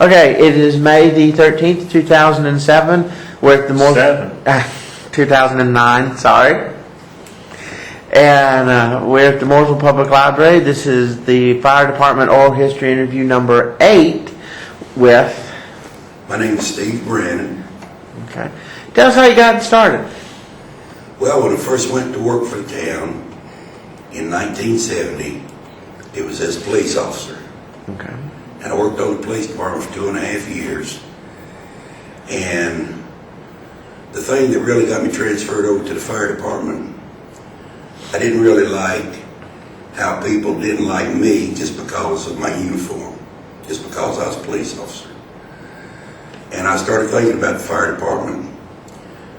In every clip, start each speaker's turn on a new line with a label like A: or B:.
A: Okay, it is May the 13th, 2007. We're at the 2009, sorry. And we're at the Mooresville Public Library. This is the Fire Department Oral History Interview number 8 with...
B: My name is Stephen Brannan.
A: Okay. Tell us how you got started.
B: Well, when I first went to work for the town in 1970, it was as a police officer.
A: Okay.
B: And I worked on the police department for 2.5 years. And the thing that really got me transferred over to the fire department, I didn't really like how people didn't like me just because of my uniform, just because I was a police officer. And I started thinking about the fire department,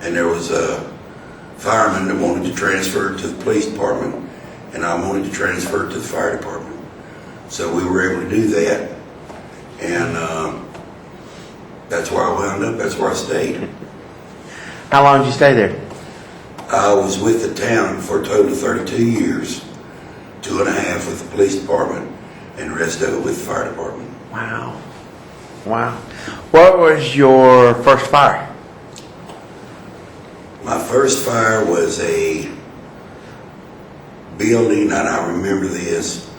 B: and there was a fireman that wanted to transfer to the police department, and I wanted to transfer to the fire department. So we were able to do that, and that's where I wound up, that's where I stayed.
A: How long did you stay there?
B: I was with the town for a total of 32 years, 2.5 with the police department, and the rest of it with the fire department.
A: Wow. Wow. What was your first fire?
B: My first fire was a building, and I remember this,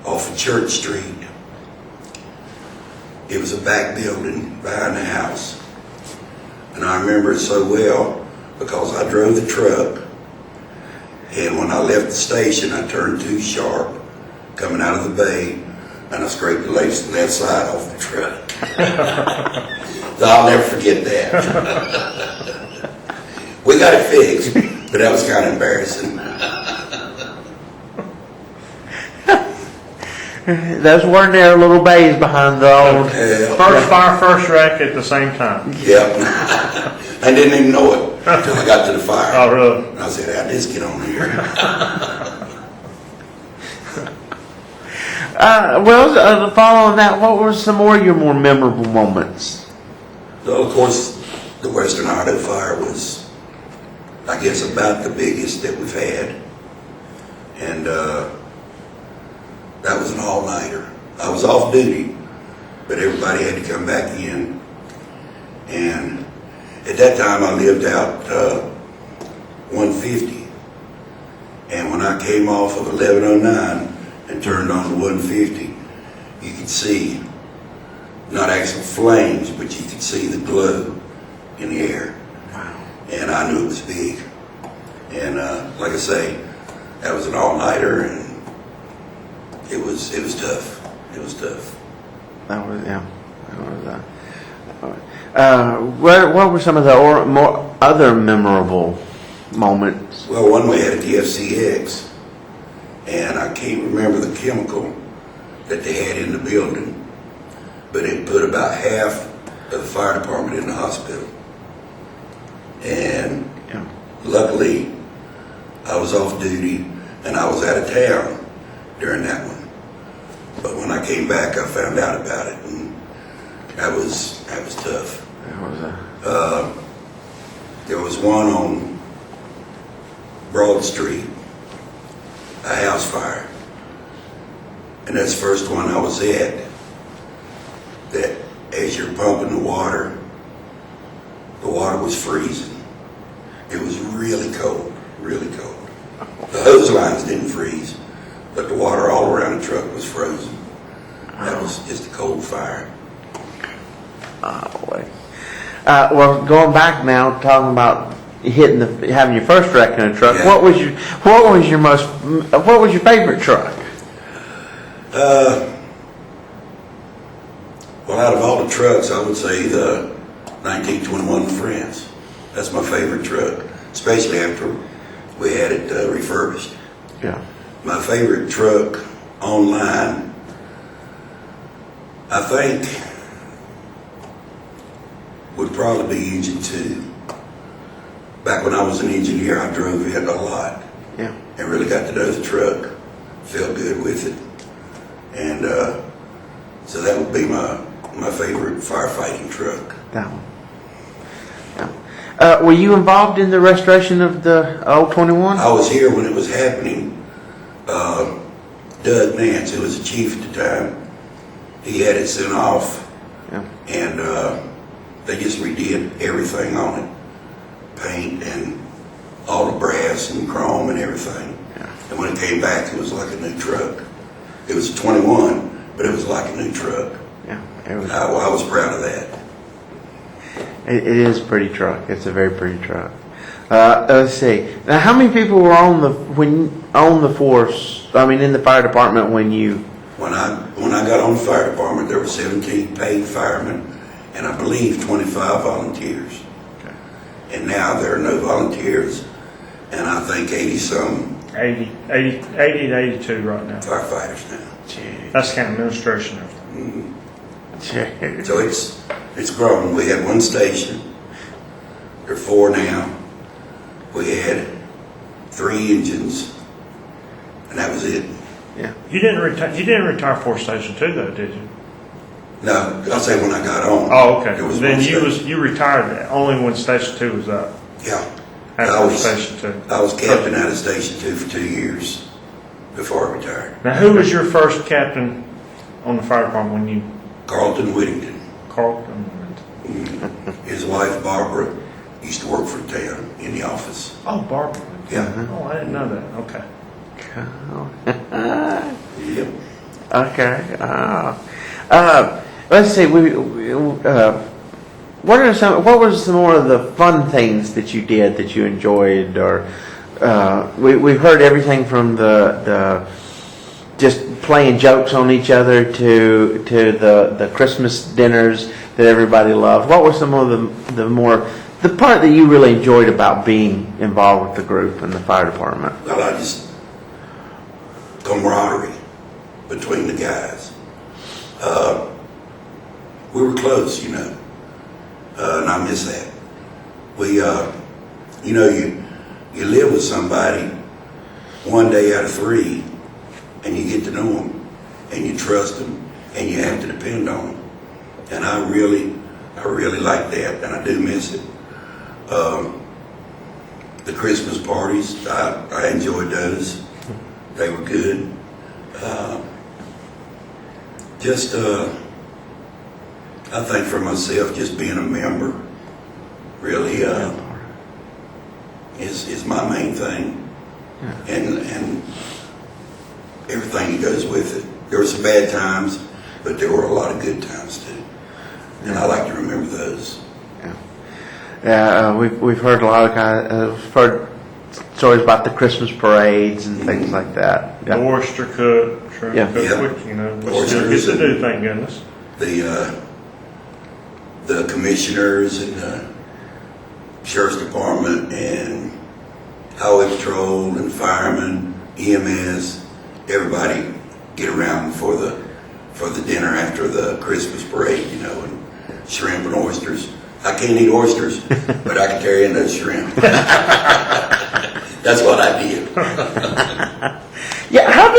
B: off of Church Street. It was a back building behind the house. And I remember it so well because I drove the truck, and when I left the station, I turned too sharp coming out of the bay, and I scraped the left side off the truck. So I'll never forget that. We got it fixed, but that was kind of embarrassing.
A: Those weren't there little bays behind the old...
C: First fire, first wreck at the same time.
B: Yep. I didn't even know it until I got to the fire.
C: Oh, really?
B: And I said, I'll just get on here.
A: Following that, what were some more of your more memorable moments?
B: So, of course, the Western Idaho fire was, I guess, about the biggest that we've had. And that was an all-nighter. I was off duty, but everybody had to come back in. And at that time, I lived out 150. And when I came off of 1109 and turned on to 150, you could see, not actual flames, but you could see the glow in the air.
A: Wow.
B: And I knew it was big. And like I say, that was an all-nighter, and it was tough. It was tough.
A: That was, yeah. What were some of the more other memorable moments?
B: Well, one we had at the FCX, and I can't remember the chemical that they had in the building, but it put about half of the fire department in the hospital. And
A: Yeah.
B: luckily, I was off duty, and I was out of town during that one. But when I came back, I found out about it, and that was tough.
A: That was
B: There was one on Broad Street, a house fire, and that's the first one I was at, that as you're pumping the water was freezing. It was really cold, really cold. The hose lines didn't freeze, but the water all around the truck was frozen. That was just a cold fire.
A: Oh, boy. Well, going back now, talking about having your first wreck in a truck.
B: Yeah.
A: What was your favorite truck?
B: Well, out of all the trucks, I would say the 1921 France. That's my favorite truck, especially after we had it refurbished.
A: Yeah.
B: My favorite truck online, I think, would probably be Engine 2. Back when I was an engineer, I drove it a lot.
A: Yeah.
B: And really got to know the truck, felt good with it. And so that would be my favorite firefighting truck.
A: That one. Yeah. Were you involved in the restoration of the old 21?
B: I was here when it was happening. Doug Nance, who was the chief at the time, he had it sent off
A: Yeah.
B: And they just redid everything on it. Paint and all the brass and chrome and everything.
A: Yeah.
B: And when it came back, it was like a new truck. It was a 21, but it was like a new truck.
A: Yeah. It was.
B: I was proud of that.
A: It is a pretty truck. It's a very pretty truck. Let's see. Now, how many people were on the force? I mean, in the fire department when you.
B: When I got on the fire department, there were 17 paid firemen, and I believe 25 volunteers.
A: Okay.
B: And now there are no volunteers, and I think 80-some
C: 80 to 82 right now.
B: firefighters now.
A: Gee.
C: That's kind of administration.
A: Gee.
B: So it's grown. We had one station. There are 4 now. We had 3 engines, and that was it.
A: Yeah.
C: You didn't retire Force Station 2 though, did you?
B: No, I'll say when I got on.
C: Oh, okay.
B: There was
C: Then
B: one
C: you
B: station.
C: retired only when Station 2 was up.
B: Yeah.
C: After Station 2.
B: I was captain out of Station 2 for 2 years before I retired.
C: Now, who was your first captain on the fire department when you?
B: Carlton Whittington.
C: Carlton.
B: His wife, Barbara, used to work for the town in the office.
C: Oh, Barbara.
B: Yeah.
C: Oh, I didn't know that. Okay.
B: Yep.
A: Okay. Let's see. What was some more of the fun things that you did that you enjoyed, or we've heard everything from the just playing jokes on each other to the Christmas dinners that everybody loved. What were some of the part that you really enjoyed about being involved with the group and the fire department?
B: Well, I just camaraderie between the guys. We were close, and I miss that. We, you live with somebody one day out of 3, and you get to know them, and you trust them, and you have to depend on them. And I really like that, and I do miss it. The Christmas parties, I enjoyed those. They were good. I think for myself, just being a member really is my main thing, and everything that goes with it. There were some bad times, but there were a lot of good times too, and I like to remember those.
A: Yeah, we've heard a lot of we've heard stories about the Christmas parades and things like that.
C: The oyster cook, shrimp
A: Yeah.
C: cook,
B: Yeah.
C: which, we still get to do, thank goodness.
B: The commissioners and the sheriff's department and highway patrol and firemen, EMS, everybody get around for the dinner after the Christmas parade, and shrimp and oysters. I can't eat oysters, but I can carry in those shrimp. That's what I did.
A: Yeah, how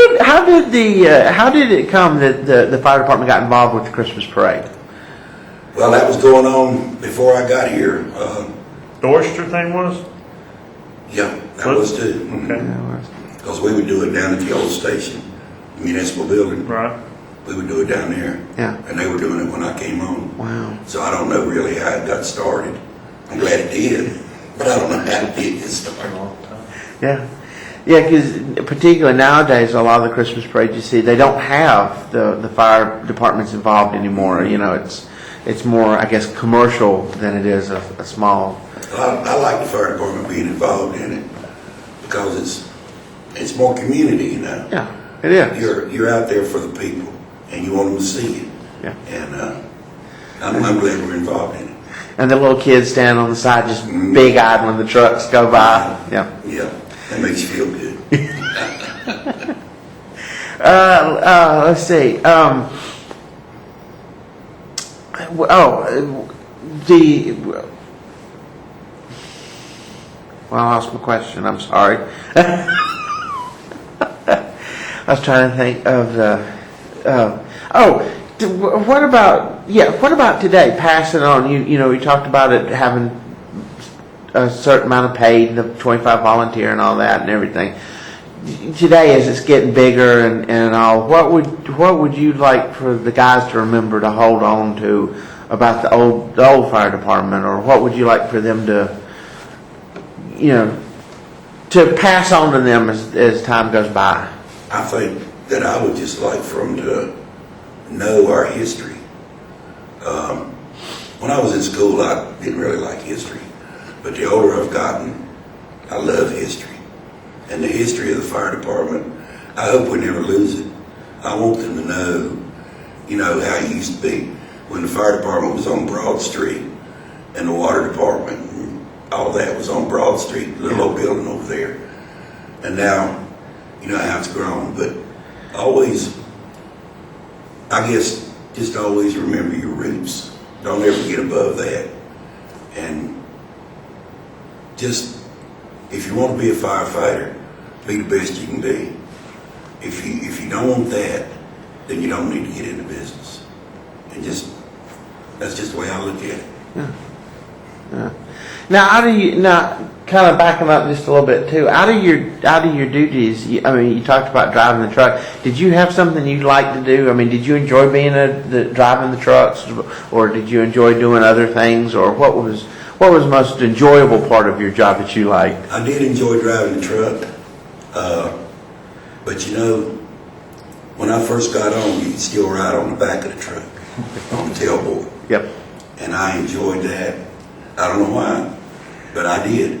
A: did it come that the fire department got involved with the Christmas parade?
B: Well, that was going on before I got here.
C: The oyster thing was?
B: Yeah, that was too.
C: Okay.
B: Because we would do it down at the old station, the municipal building.
C: Right.
B: We would do it down there.
A: Yeah.
B: And they were doing it when I came on.
A: Wow.
B: So I don't know really how it got started. I'm glad it did, but I don't know how it did get started.
A: Yeah. Yeah, because particularly nowadays, a lot of the Christmas parades you see, they don't have the fire departments involved anymore. It's more, I guess, commercial than it is a small.
B: I like the fire department being involved in it because it's more community,
A: Yeah, it is.
B: You're out there for the people, and you want them to see it.
A: Yeah.
B: And I'm glad we're involved in it.
A: And the little kids stand on the side just big-eyed when the trucks go by. Yeah.
B: Yeah, that makes you feel good.
A: Let's see. Well, I lost my question. I'm sorry. I was trying to think of the. What about today? Passing on. You talked about it having a certain amount of paid, and the 25 volunteer, and all that, and everything. today as it's getting bigger and all, what would you like for the guys to remember to hold on to about the old fire department, or what would you like for them to, to pass on to them as time goes by?
B: I think that I would just like for them to know our history. When I was in school, I didn't really like history, but the older I've gotten, I love history. And the history of the fire department, I hope we never lose it. I want them to know, how it used to be when the fire department was on Broad Street and the water department and all that was on Broad Street, the little old building over there. And now, how it's grown. But always, I guess, just always remember your roots. Don't ever get above that. And just, if you want to be a firefighter, be the best you can be. If you don't want that, then you don't need to get into business. And that's just the way I look at it.
A: Yeah. Now, kind of backing up just a little bit too, out of your duties, you talked about driving the truck. Did you have something you liked to do? Did you enjoy being driving the trucks, or did you enjoy doing other things, or what was the most enjoyable part of your job that you liked?
B: I did enjoy driving the truck, but when I first got on, you could still ride on the back of the truck, on the tailboard.
A: Yep.
B: And I enjoyed that. I don't know why, but I did.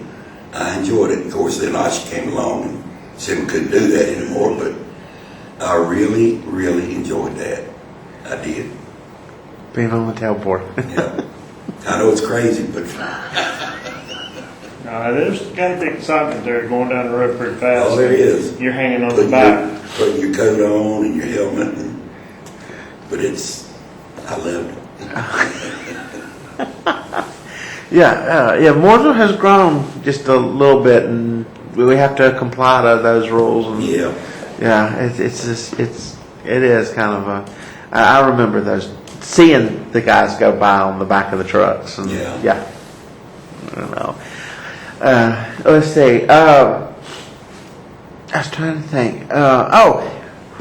B: I enjoyed it. Of course, then Asha came along and said we couldn't do that anymore, but I really, really enjoyed that. I did.
A: Being on the tailboard.
B: Yeah. I know it's crazy, but
C: There's got to be excitement there going down the road pretty fast.
B: oh, there is.
C: You're hanging on the back.
B: Putting your coat on and your helmet, but I loved it.
A: Yeah. Mooresville has grown just a little bit, and we have to comply to those rules. And it is kind of I remember seeing the guys go by on the back of the trucks. And I don't know. Let's see. I was trying to think.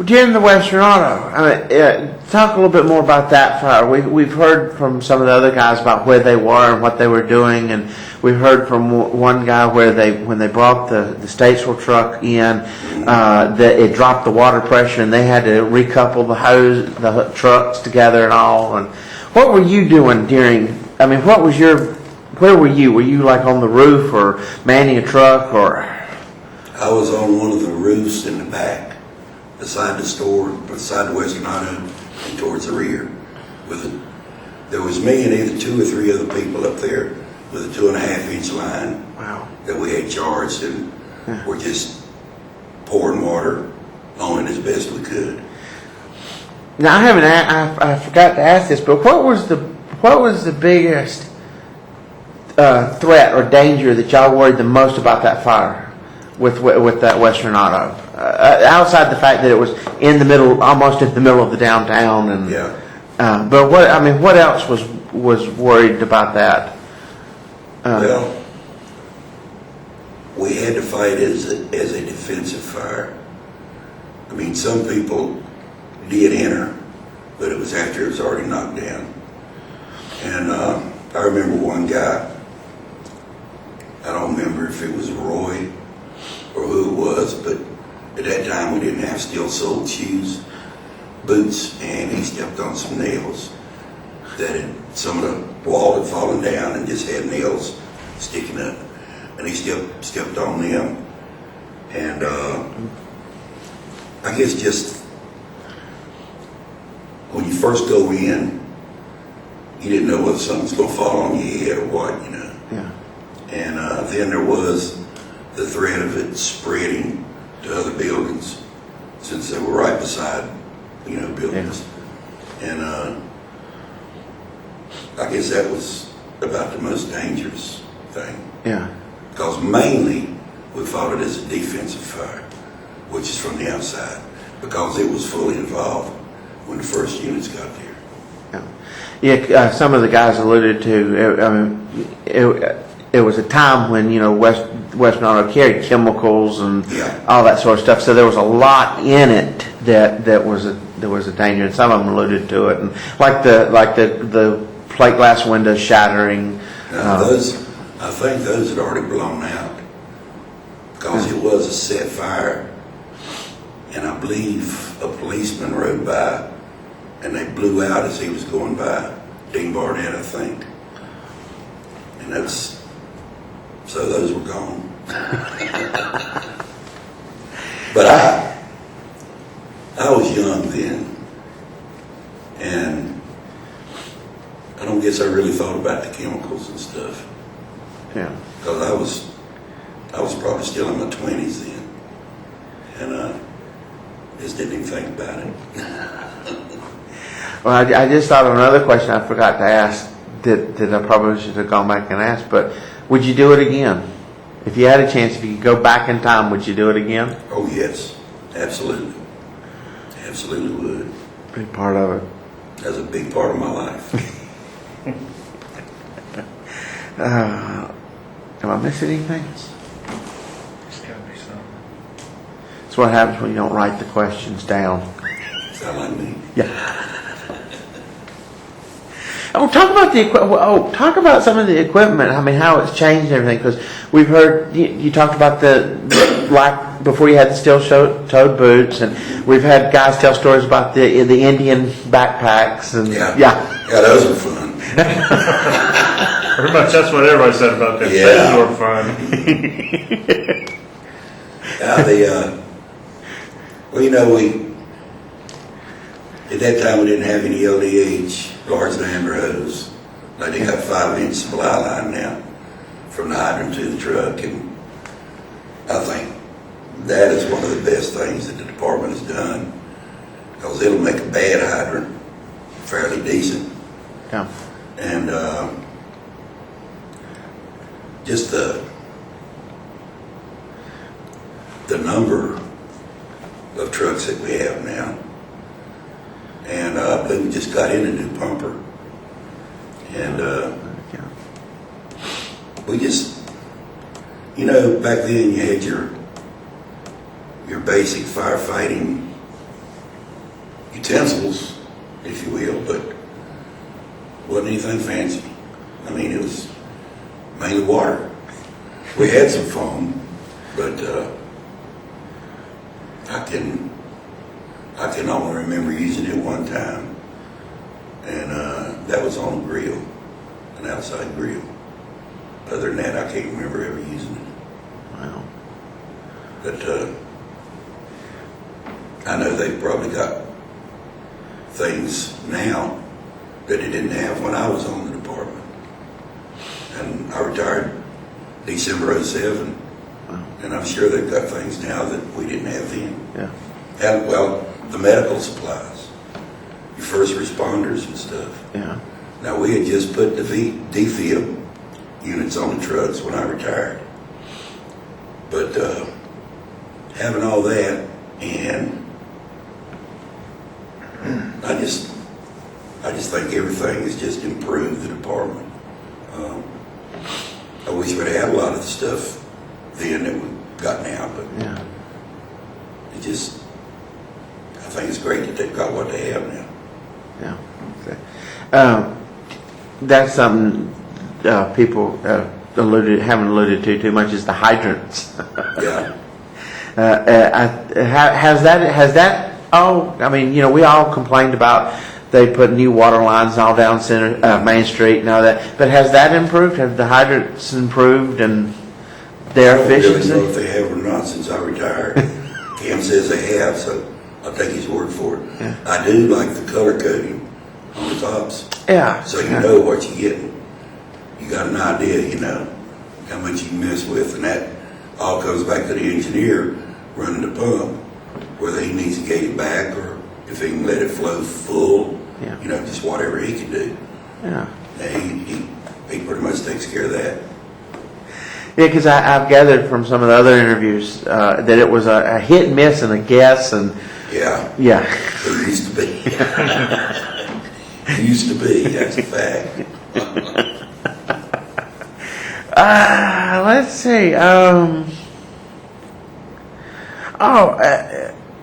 A: During the Western Auto, talk a little bit more about that fire. We've heard from some of the other guys about where they were and what they were doing, and we've heard from one guy where when they brought the Statesville truck in, that it dropped the water pressure and they had to recouple the trucks together and all. And what were you doing where were you? Were you like on the roof or manning a truck, or?
B: I was on one of the roofs in the back, beside the store, beside the Western Auto, and towards the rear. There was me and either 2 or 3 other people up there with a 2.5-inch line.
A: Wow.
B: That we had charged, and we're just pouring water on it as best we could.
A: Now I forgot to ask this, but what was the biggest threat or danger that y'all worried the most about that fire with that Western Auto? Outside the fact that it was almost in the middle of the downtown, and but what else was worried about that?
B: Well, we had to fight as a defensive fire. Some people did enter, but it was after it was already knocked down. And I remember one guy. I don't remember if it was Roy or who it was, but at that time we didn't have steel-soled boots, and he stepped on some nails some of the wall had fallen down and just had nails sticking up, and he stepped on them. And I guess just when you first go in, you didn't know whether something's going to fall on your head or what,
A: Yeah.
B: And then there was the threat of it spreading to other buildings, since they were right beside, buildings. Yeah. And I guess that was about the most dangerous thing.
A: Yeah.
B: Because mainly we fought it as a defensive fire, which is from the outside, because it was fully involved when the first units got there.
A: Yeah. Some of the guys alluded to. It was a time when the West Monroe carried chemicals and
B: Yeah.
A: all that sort of stuff. So there was a lot in it that was a danger, and some of them alluded to it, and like the plate glass windows shattering.
B: Now, I think those had already blown out because it was a set fire, and I believe a policeman rode by, and they blew out as he was going by. Dean Barnett, I think, and so those were gone. But I was young then, and I don't guess I really thought about the chemicals and stuff.
A: Yeah.
B: Because I was probably still in my 20s then, and just didn't even think about it.
A: Well, I just thought of another question I forgot to ask that I probably should have gone back and asked. But would you do it again? If you had a chance, if you could go back in time, would you do it again?
B: Oh yes, absolutely, absolutely would.
A: Big part of it.
B: That's a big part of my life.
A: Am I missing anything?
C: There's gotta be something.
A: That's what happens when you don't write the questions down.
B: Sound like me?
A: Yeah. Oh, talk about the equipment. Oh, talk about some of the equipment. I mean, how it's changed and everything. Because we've heard you talked about like before you had the steel-toed boots, and we've had guys tell stories about the Indian backpacks and
B: Yeah, those are fun.
C: Pretty much that's what everybody said about them.
B: Yeah.
C: Those were fun.
B: Well, you know, at that time we didn't have any LDH, large diameter hose. Like they got 5-inch supply line now from the hydrant to the truck, and I think that is one of the best things that the department has done, because it'll make a bad hydrant fairly decent.
A: Yeah.
B: And just the number of trucks that we have now. And I believe we just got in a new pumper. And we just, you know, back then you had your basic firefighting utensils, if you will, but wasn't anything fancy. I mean, it was mainly water. We had some foam, but I can only remember using it one time, and that was on a grill, an outside grill. Other than that, I can't remember ever using it.
A: Wow.
B: But I know they've probably got things now that they didn't have when I was on the department. And I retired December '07, and I'm sure they've got things now that we didn't have then.
A: Yeah.
B: And, well, the medical supplies, your first responders and stuff.
A: Yeah.
B: Now, we had just put the defib units on the trucks when I retired. But having all that, and I just think everything has just improved the department. I wish we'd had a lot of the stuff then that we got now, but
A: Yeah.
B: it just, I think it's great that they've got what they have now.
A: Yeah. Okay. That's something people haven't alluded to too much is the hydrants.
B: Yeah.
A: Has that? Oh, I mean, you know, we all complained about they put new water lines all down Main Street and all that. But has that improved? Have the hydrants improved and their efficiency?
B: I don't really know if they have or not since I retired. Cam says they have, so I'll take his word for it.
A: Yeah.
B: I do like the color coding on the tops.
A: Yeah.
B: So you know what you're getting. You got an idea, you know, how much you mess with, and that all comes back to the engineer running the pump, whether he needs to gate it back or if he can let it flow full,
A: Yeah.
B: you know, just whatever he can do.
A: Yeah.
B: And he pretty much takes care of that.
A: Yeah, because I've gathered from some of the other interviews that it was a hit and miss and a guess, and
B: Yeah,
A: yeah.
B: it used to be. It used to be, that's a fact.
A: Let's see.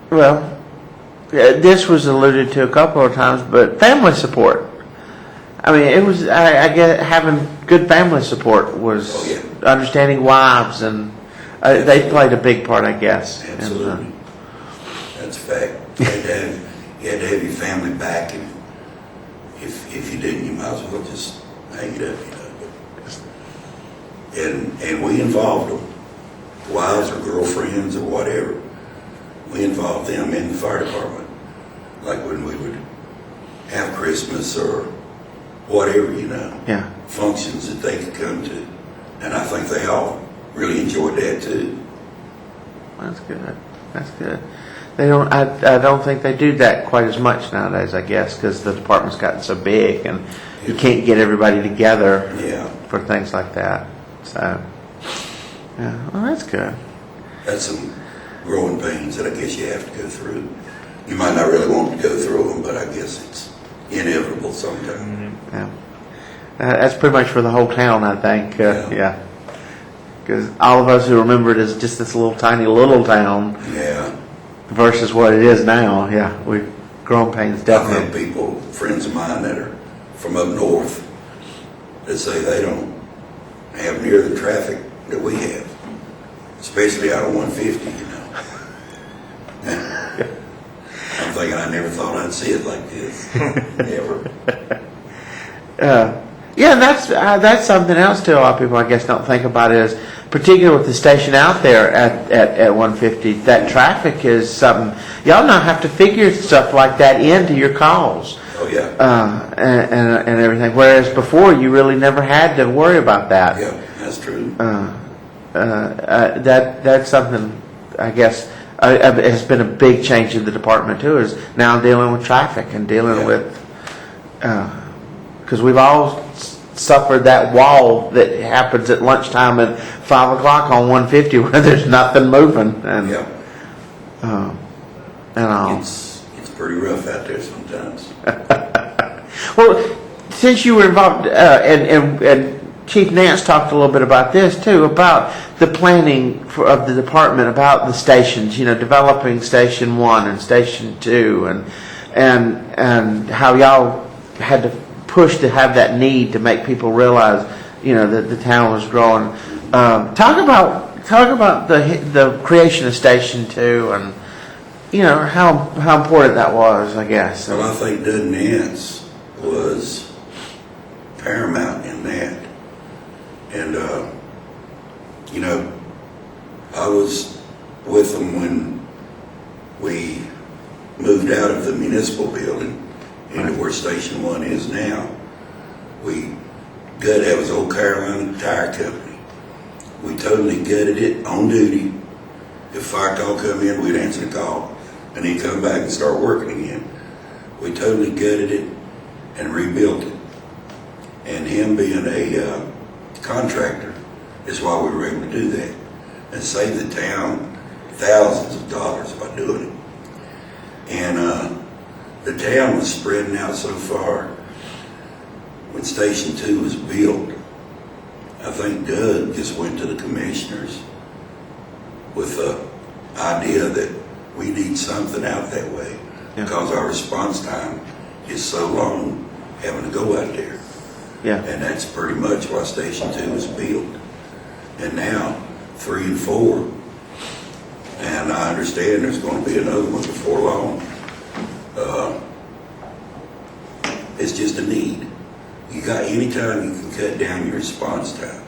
A: Well, this was alluded to a couple of times, but family support. I mean, it was. I guess having good family support was understanding wives, and they played a big part, I guess.
B: Absolutely. That's a fact. You had to have your family back, and if you didn't, you might as well just hang it up. And we involved them, wives or girlfriends or whatever. We involved them in the fire department, like when we would have Christmas or whatever, functions that they could come to. And I think they all really enjoyed that too.
A: That's good. That's good. They don't. I don't think they do that quite as much nowadays. I guess because the department's gotten so big, and you can't get everybody together for things like that. So, yeah, well, that's good.
B: That's some growing pains that I guess you have to go through. You might not really want to go through them, but I guess it's inevitable sometimes.
A: Mm-hmm. Yeah, that's pretty much for the whole town, I think. Yeah, because all of us who remember it as just this little tiny little town.
B: Yeah.
A: Versus what it is now. Yeah, we've grown pains definitely.
B: I've had people, friends of mine that are from up north, that say they don't have near the traffic that we have, especially out of 150, I'm thinking I never thought I'd see it like this, ever.
A: Yeah, and that's something else too. A lot of people, I guess, don't think about it as, particularly with the station out there at 150. That traffic is something y'all now have to figure stuff like that into your calls.
B: Oh yeah.
A: And everything. Whereas before, you really never had to worry about that.
B: Yeah, that's true.
A: That's something, I guess, has been a big change in the department too. Is now dealing with traffic and dealing with. Because we've all suffered that wall that happens at lunchtime at 5 o'clock on 150 where there's nothing moving, and
B: it's pretty rough out there sometimes.
A: Well, since you were involved, and Chief Nance talked a little bit about this too, about the planning of the department, about the stations, developing Station 1 and Station 2, and how y'all had to push to have that need to make people realize, that the town was growing. Talk about the creation of Station 2 and, how important that was, I guess.
B: Well, I think Doug Nance was paramount in that. And, I was with them when we moved out of the municipal building into where Station 1 is now. That was Old Carolina Tire Company. We totally gutted it on duty. If fire call come in, we'd answer the call and then come back and start working again. We totally gutted it and rebuilt it. And him being a contractor is why we were able to do that and save the town thousands of dollars by doing it. And the town was spreading out so far. When Station 2 was built, I think Doug just went to the commissioners with the idea that we need something out that way because our response time is so long having to go out there.
A: Yeah.
B: And that's pretty much why Station 2 was built. And now 3 and 4, and I understand there's going to be another one before long. It's just a need. Anytime you can cut down your response time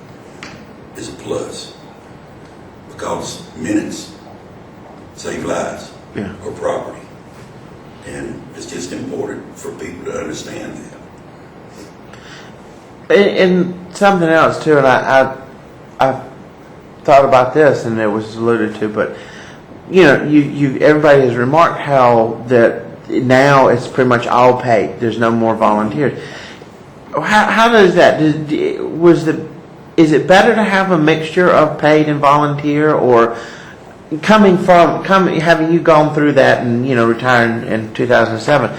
B: is a plus, because minutes save lives or property, and it's just important for people to understand that.
A: And something else too, and I thought about this, and it was alluded to, but everybody has remarked how that now it's pretty much all paid. There's no more volunteers. How does that? Is it better to have a mixture of paid and volunteer, or having you gone through that and retiring in 2007?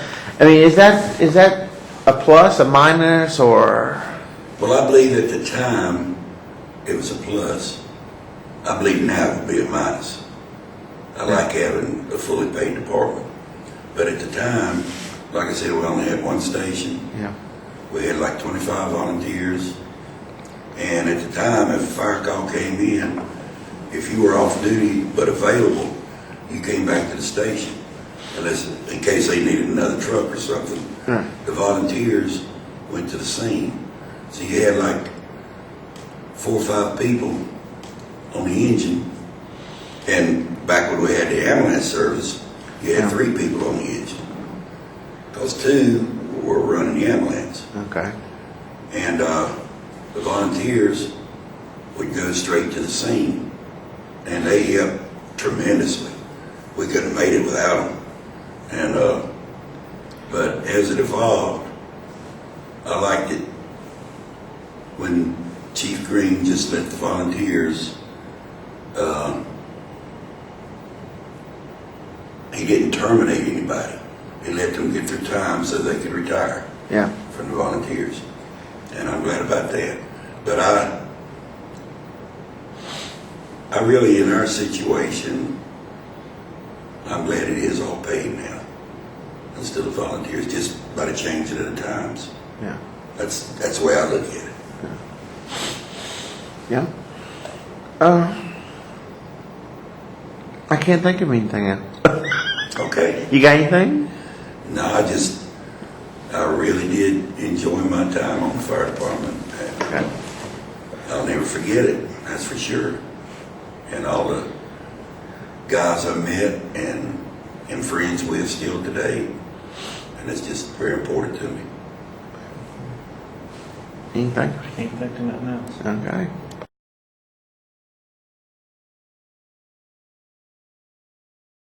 A: I mean, is that a plus, a minus, or?
B: Well, I believe at the time it was a plus. I believe now it would be a minus. I like having a fully paid department. But at the time, like I said, we only had one station.
A: Yeah.
B: We had like 25 volunteers. And at the time, if a fire call came in, if you were off duty but available, you came back to the station. Unless, in case they needed another truck or something,
A: Right.
B: the volunteers went to the scene. So you had like 4 or 5 people on the engine. And back when we had the ambulance service, you had 3 people on the engine. Because 2 were running the ambulance.
A: Okay.
B: And the volunteers would go straight to the scene. And they helped tremendously. We couldn't have made it without them. And, but as it evolved, I liked it when Chief Green just let the volunteers, he didn't terminate anybody. He let them get their time so they could retire
A: Yeah.
B: from the volunteers. And I'm glad about that. But I really, in our situation, I'm glad it is all paid now. Instead of volunteers, just by the change of the times.
A: Yeah.
B: That's the way I look at it.
A: Yeah. I can't think of anything else.
B: Okay.
A: You got anything?
B: No, I really did enjoy my time on the fire department.
A: Okay.
B: I'll never forget it, that's for sure. And all the guys I met and am friends with still today. And it's just very important to me.
A: Anything?
C: Can't think of nothing else.
A: Okay.